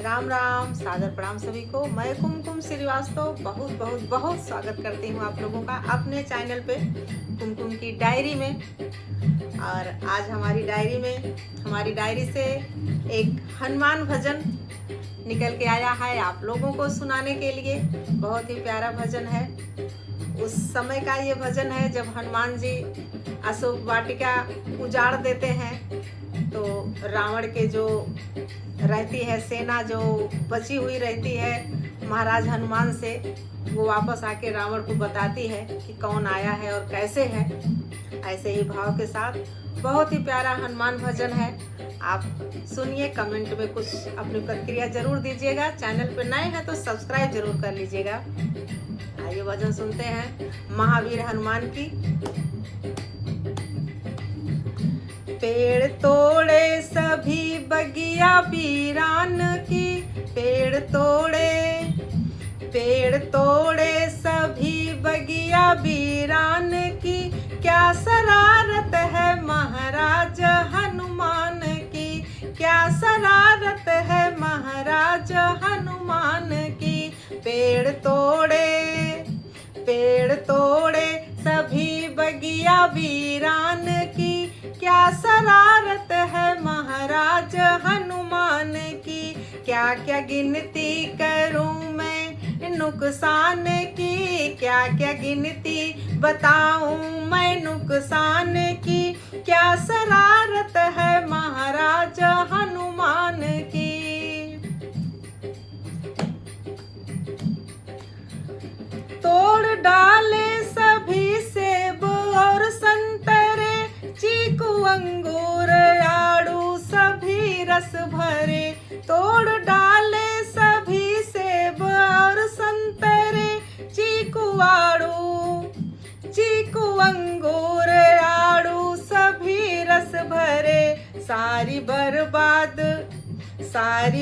राम राम, सादर प्रणाम सभी को। मैं कुमकुम श्रीवास्तव बहुत बहुत बहुत स्वागत करती हूँ आप लोगों का अपने चैनल पे कुमकुम की डायरी में। और आज हमारी डायरी से एक हनुमान भजन निकल के आया है आप लोगों को सुनाने के लिए। बहुत ही प्यारा भजन है। उस समय का ये भजन है जब हनुमान जी अशोक वाटिका उजाड़ देते हैं, तो रावण के जो रहती है सेना जो बची हुई रहती है महाराज हनुमान से, वो वापस आके रावण को बताती है कि कौन आया है और कैसे है। ऐसे ही भाव के साथ बहुत ही प्यारा हनुमान भजन है। आप सुनिए, कमेंट में कुछ अपनी प्रतिक्रिया जरूर दीजिएगा। चैनल पर नए हैं तो सब्सक्राइब जरूर कर लीजिएगा। आइए भजन सुनते हैं महावीर हनुमान की। पेड़ तोड़े सभी बगिया वीरान की, पेड़ तोड़े सभी बगिया वीरान की, क्या शरारत है महाराज हनुमान की, क्या शरारत है महाराज हनुमान की। पेड़ तोड़े सभी बगिया वीरान की, क्या शरारत है महाराज हनुमान की। क्या क्या गिनती करूं मैं नुकसान की, क्या क्या गिनती बताऊं मैं नुकसान की। क्या शरारत है महाराज हनुमान की। तोड़ डाले सभी सेब और संतरे, चीकू अंगूर आड़ू सभी रस भरे। तोड़ डाले सभी सेब और संतरे, चीकू अंगूर आड़ू सभी रस भरे। सारी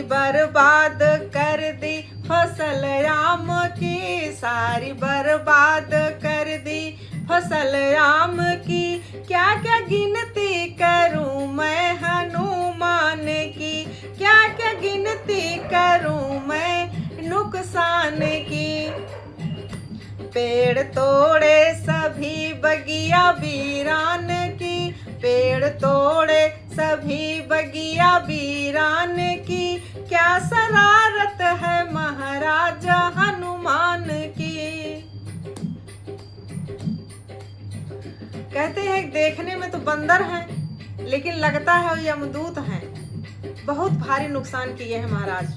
बर्बाद कर दी फसल राम की, सारी बर्बाद कर दी फसल राम की। क्या क्या गिनती करूं मैं हनुमान की, क्या क्या गिनती करूं मैं नुकसान की। पेड़ तोड़े सभी बगिया वीरान की, पेड़ तोड़े सभी बगिया वीरान की। क्या शरारत है महाराज हनुमान की। कहते हैं देखने में तो बंदर हैं, लेकिन लगता है यमदूत हैं। बहुत भारी नुकसान किए हैं महाराज।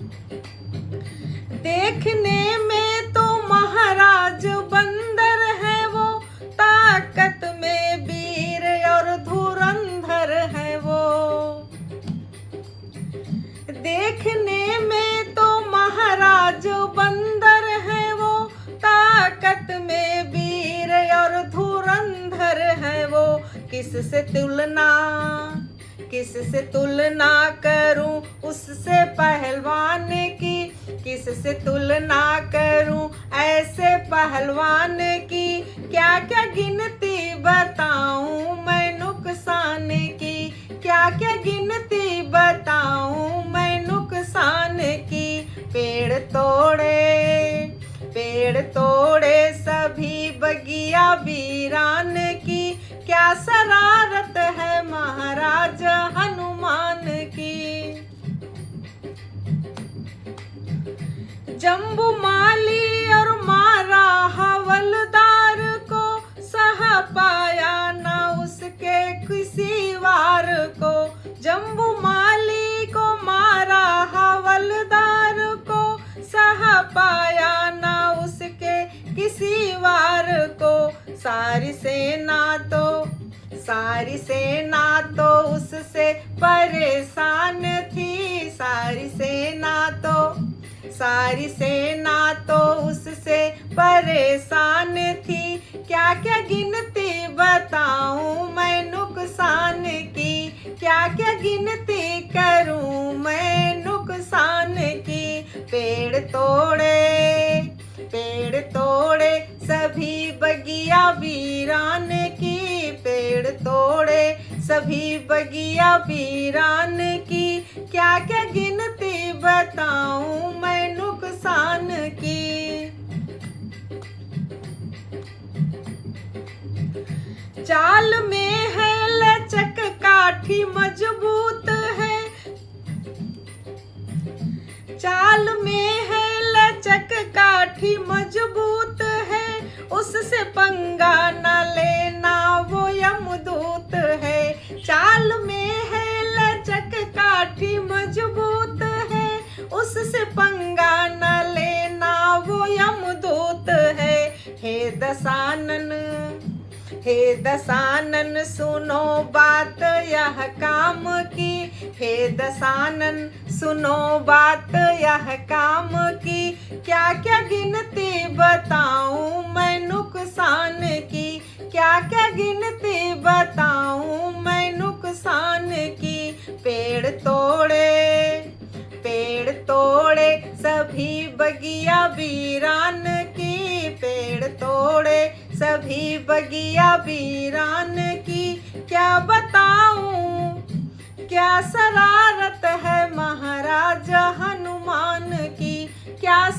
देखने में तो महाराज बंदर है वो, ताकत में वीर और धुरंधर है वो। देखने में तो महाराज बंदर है वो, ताकत में वीर और धुरंधर है वो। किससे तुलना करूं उससे पहलवान की, किससे तुलना करूं ऐसे पहलवान की। क्या क्या गिनती बताऊं मैं नुकसान की, क्या क्या गिनती बताऊं मैं नुकसान की। पेड़ तोड़े सभी बगिया वीरान की, क्या शरारत है महाराज हनुमान की। जम्बू माली और मारा हवलदार को, सह पाया ना उसके किसी वार को। जम्बू माली को मारा हवलदार को, सह पाया ना उसके किसी वार को। सारी सेना तो उससे परेशान थी, सारी सेना तो उससे परेशान थी। क्या क्या गिनती बताऊं मैं नुकसान की, क्या क्या गिनती करूं मैं नुकसान की। पेड़ तोड़े सभी बगिया वीरान की, पेड़ तोड़े सभी बगिया वीरान की। क्या क्या गिनती बताऊं मजबूत है, चाल में है लचक काठी मजबूत है, उससे पंगा न लेना वो यमदूत है। चाल में है लचक काठी मजबूत है, उससे पंगा न लेना वो यमदूत है। हे दशानन सुनो बात यह काम की, हे दशानन सुनो बात यह काम की, क्या क्या गिनती बताऊं मैं नुकसान की, क्या क्या गिनती बताऊं मैं नुकसान की। पेड़ तोड़े सभी बगिया वीरान की, पेड़ तोड़े सभी बगिया वीरान की, क्या बताऊं क्या शरारत है महाराजा हनुमान की, क्या